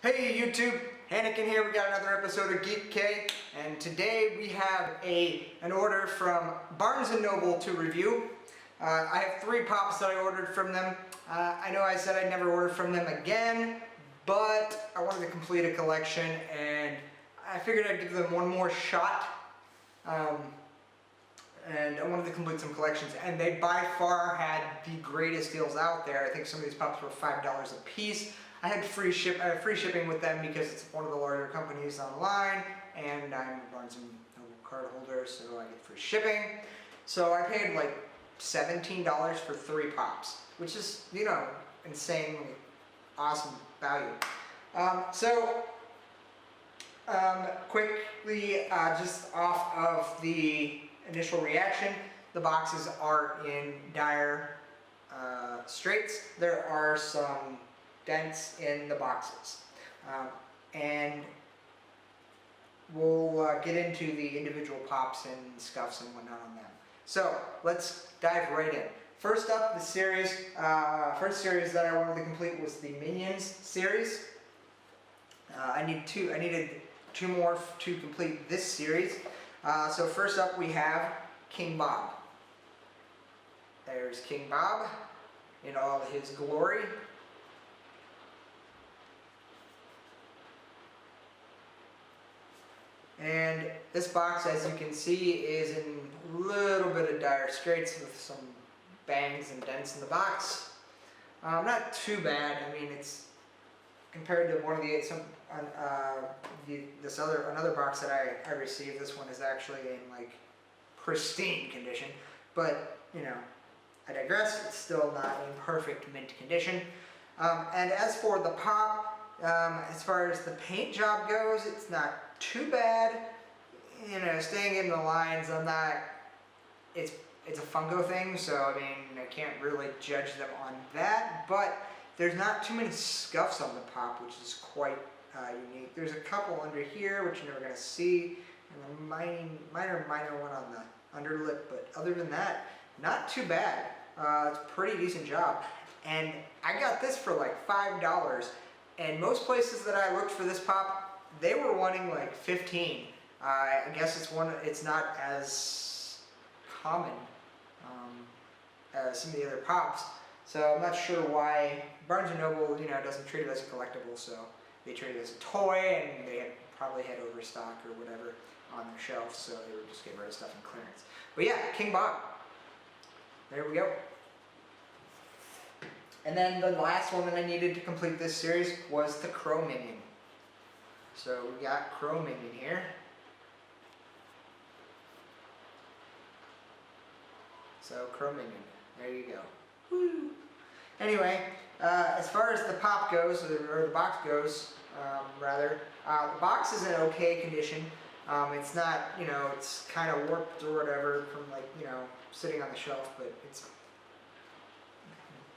Hey YouTube, Hannikin here. We got another episode of Geek K, and today we have an order from Barnes & Noble to review. I have 3 pops that I ordered from them. I know I said I'd never order from them again, but I wanted to complete a collection and I figured I'd give them one more shot. And I wanted to complete some collections, and they by far had the greatest deals out there. I think some of these pops were $5 a piece. I had free shipping with them because it's one of the larger companies online, and I'm a Barnes & Noble card holder, so I get free shipping. So I paid like $17 for 3 pops, which is, you know, insanely awesome value. Quickly, just off of the initial reaction, the boxes are in dire straits. There are some dents in the boxes, and we'll get into the individual pops and scuffs and whatnot on them. So let's dive right in. First up, the series. First series that I wanted to complete was the Minions series. I needed 2 more to complete this series. So first up we have King Bob. There's King Bob in all his glory. And this box, as you can see, is in a little bit of dire straits with some bangs and dents in the box. Not too bad. I mean, it's compared to one of another box that I received. This one is actually in like pristine condition, but you know, I digress. It's still not in perfect mint condition. And as for the pop, as far as the paint job goes, it's not too bad. You know, staying in the lines, it's a fungo thing, so I mean, I can't really judge them on that, but there's not too many scuffs on the pop, which is quite unique. There's a couple under here, which you're never going to see, and a minor one on the underlip, but other than that, not too bad. It's a pretty decent job. And I got this for like $5, and most places that I looked for this pop, they were wanting like 15. I guess it's not as common as some of the other pops, so I'm not sure why Barnes & Noble, you know, doesn't treat it as a collectible. So they treat it as a toy, and they probably had overstock or whatever on their shelf, so they were just getting rid of stuff in clearance. But yeah, King Bob. There we go. And then the last one that I needed to complete this series was the Crow Minion. So we got Crow Minion here. So Crow Minion, there you go. Woo. Anyway, as far as the pop goes, or the box goes, rather, the box is in okay condition. It's not, you know, it's kind of warped or whatever from, like, you know, sitting on the shelf, but it's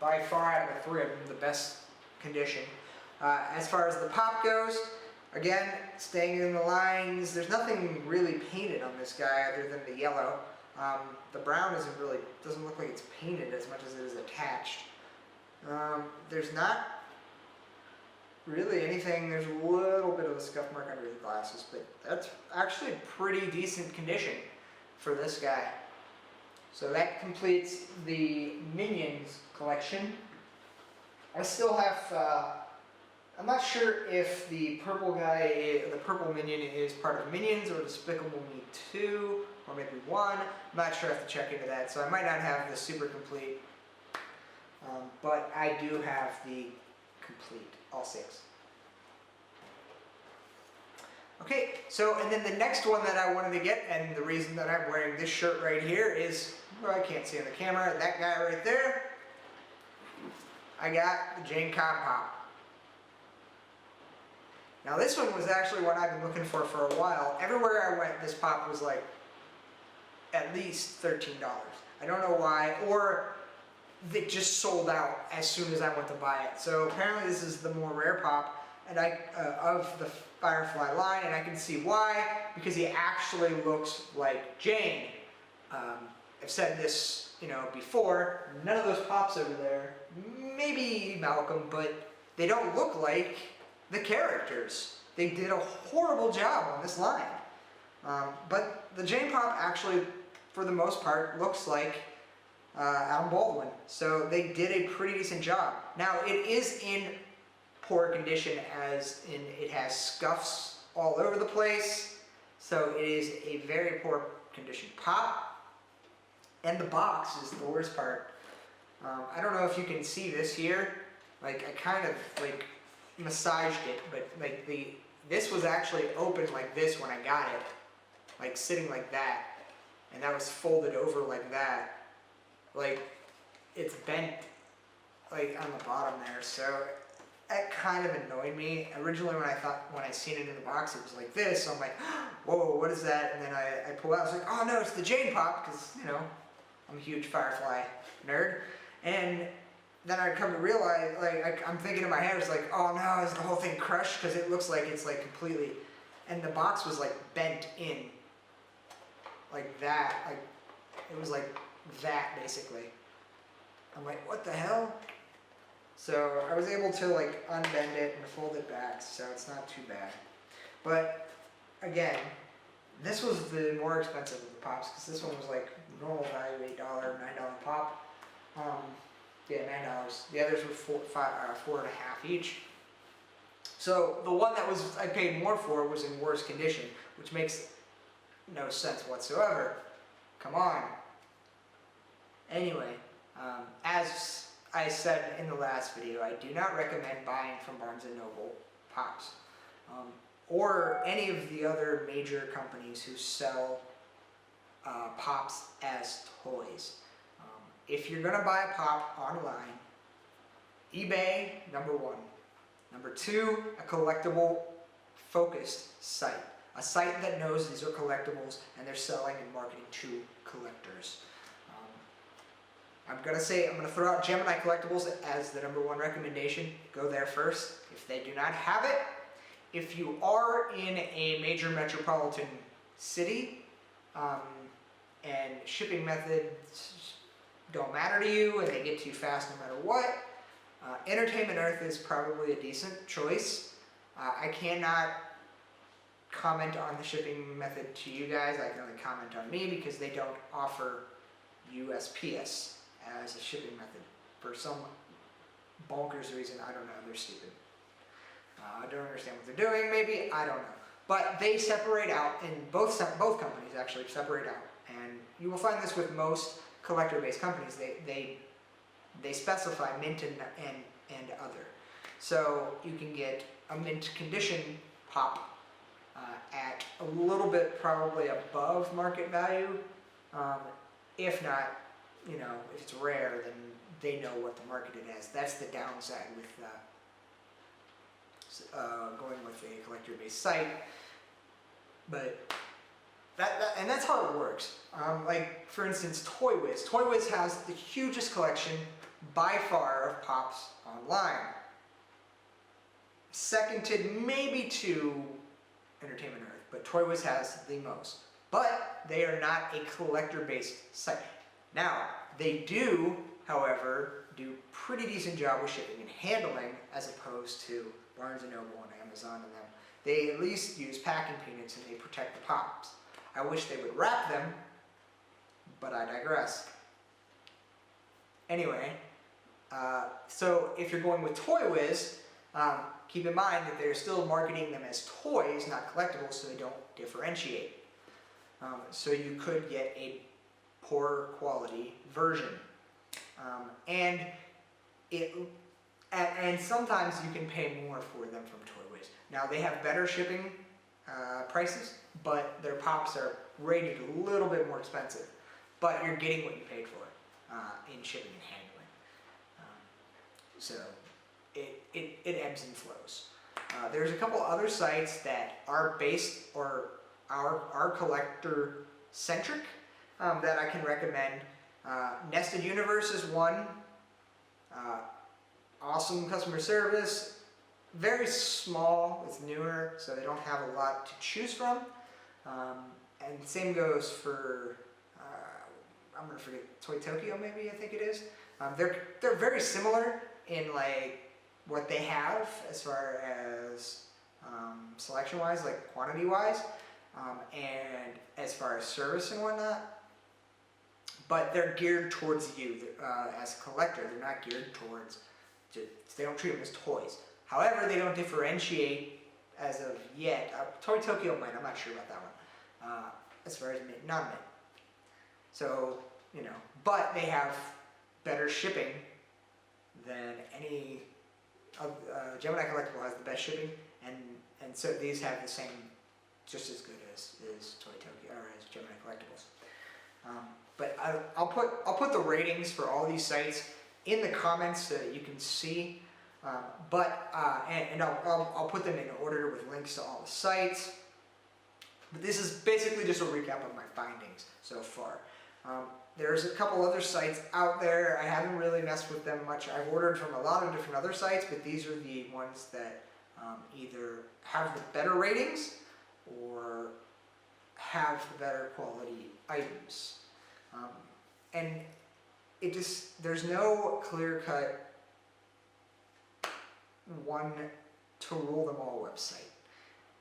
by far out of the 3 of them the best condition. As far as the pop goes, again, staying in the lines, there's nothing really painted on this guy other than the yellow. The brown doesn't look like it's painted as much as it is attached. There's not really anything. There's a little bit of a scuff mark under the glasses, but that's actually pretty decent condition for this guy. So that completes the Minions collection. I still have, I'm not sure if the purple Minion is part of Minions or Despicable Me 2, or maybe 1. I'm not sure, I have to check into that. So I might not have the super complete, but I do have the complete, all 6. Okay, so and then the next one that I wanted to get, and the reason that I'm wearing this shirt right here is, well, I can't see on the camera, that guy right there, I got the Jane Cobb pop. Now this one was actually what I've been looking for a while. Everywhere I went, this pop was like at least $13. I don't know why, or it just sold out as soon as I went to buy it. So apparently this is the more rare pop, and of the Firefly line, and I can see why, because he actually looks like Jane. I've said this, you know, before, none of those pops over there, maybe Malcolm, but they don't look like the characters. They did a horrible job on this line. But the Jane Pop actually, for the most part, looks like Adam Baldwin. So they did a pretty decent job. Now, it is in poor condition, as in it has scuffs all over the place. So it is a very poor condition pop. And the box is the worst part. I don't know if you can see this here. Like, I kind of like massaged it, but like this was actually open like this when I got it, like sitting like that, and that was folded over like that. Like, it's bent like on the bottom there, so that kind of annoyed me. Originally when I seen it in the box, it was like this, so I'm like, whoa, what is that? And then I pull out, I was like, oh no, it's the Jane Pop, because, you know, I'm a huge Firefly nerd. And then I come to realize, like, I'm thinking in my head, it's like, oh no, is the whole thing crushed? Because it looks like it's like completely, and the box was like bent in, like that, like, it was like that basically. I'm like, what the hell? So I was able to like unbend it and fold it back, so it's not too bad. But again, this was the more expensive of the pops, because this one was like normal value, $8, $9 pop. Yeah, $9. The others were $4.50 each. So the one that I paid more for was in worse condition, which makes no sense whatsoever. Come on. Anyway, as I said in the last video, I do not recommend buying from Barnes & Noble pops, or any of the other major companies who sell pops as toys. If you're going to buy a pop online, eBay, number one. Number two, a collectible focused site. A site that knows these are collectibles and they're selling and marketing to collectors. I'm going to throw out Gemini Collectibles as the number one recommendation. Go there first if they do not have it. If you are in a major metropolitan city and shipping methods don't matter to you and they get to you fast no matter what, Entertainment Earth is probably a decent choice. I cannot comment on the shipping method to you guys. I can only comment on me because they don't offer USPS as a shipping method for some bonkers reason. I don't know, they're stupid. I don't understand what they're doing, maybe, I don't know. But they separate out, and both companies actually separate out. And you will find this with most collector-based companies. They specify mint and other. So you can get a mint condition pop at a little bit probably above market value. If not, you know, if it's rare, then they know what to market it as. That's the downside with going with a collector-based site. But and that's how it works. Like, for instance, Toy Wiz. Toy Wiz has the hugest collection by far of pops online. Seconded maybe to Entertainment Earth, but Toy Wiz has the most. But they are not a collector-based site. Now, they do, however, do pretty decent job with shipping and handling as opposed to Barnes & Noble and Amazon and them. They at least use packing peanuts and they protect the pops. I wish they would wrap them, but I digress. Anyway, so if you're going with Toy Wiz, keep in mind that they're still marketing them as toys, not collectibles, so they don't differentiate. So you could get a poor quality version. And sometimes you can pay more for them from Toy Wiz. Now they have better shipping prices, but their pops are rated a little bit more expensive. But you're getting what you paid for in shipping and handling. So it ebbs and flows. There's a couple other sites that are based or are collector centric that I can recommend. Nested Universe is one. Awesome customer service. Very small, it's newer, so they don't have a lot to choose from. And same goes for, I'm gonna forget, Toy Tokyo maybe, I think it is. They're very similar in like what they have as far as selection wise, like quantity wise, and as far as service and whatnot. But they're geared towards you as a collector. They're not geared towards, they don't treat them as toys. However, they don't differentiate as of yet. Toy Tokyo might, I'm not sure about that one. As far as non-mint. So, you know, but they have better shipping than any of, Gemini Collectible has the best shipping, and so these have the same, just as good as Toy Tokyo, or as Gemini Collectibles. But I'll put the ratings for all these sites in the comments so that you can see. And I'll put them in order with links to all the sites. But this is basically just a recap of my findings so far. There's a couple other sites out there. I haven't really messed with them much. I've ordered from a lot of different other sites, but these are the ones that either have the better ratings or have the better quality items. And it just, there's no clear-cut one to rule them all website.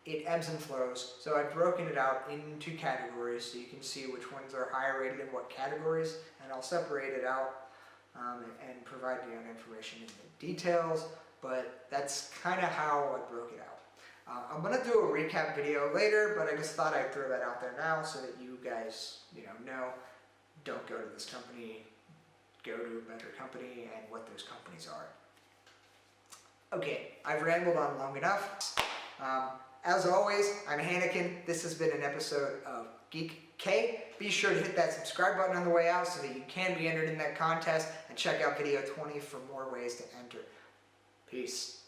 It ebbs and flows, so I've broken it out into categories so you can see which ones are higher rated in what categories, and I'll separate it out and provide you information in the details, but that's kind of how I broke it out. I'm going to do a recap video later, but I just thought I'd throw that out there now so that you guys know, don't go to this company, go to a better company, and what those companies are. Okay, I've rambled on long enough. As always, I'm Hanneken. This has been an episode of Geek K. Be sure to hit that subscribe button on the way out so that you can be entered in that contest, and check out video 20 for more ways to enter. Peace.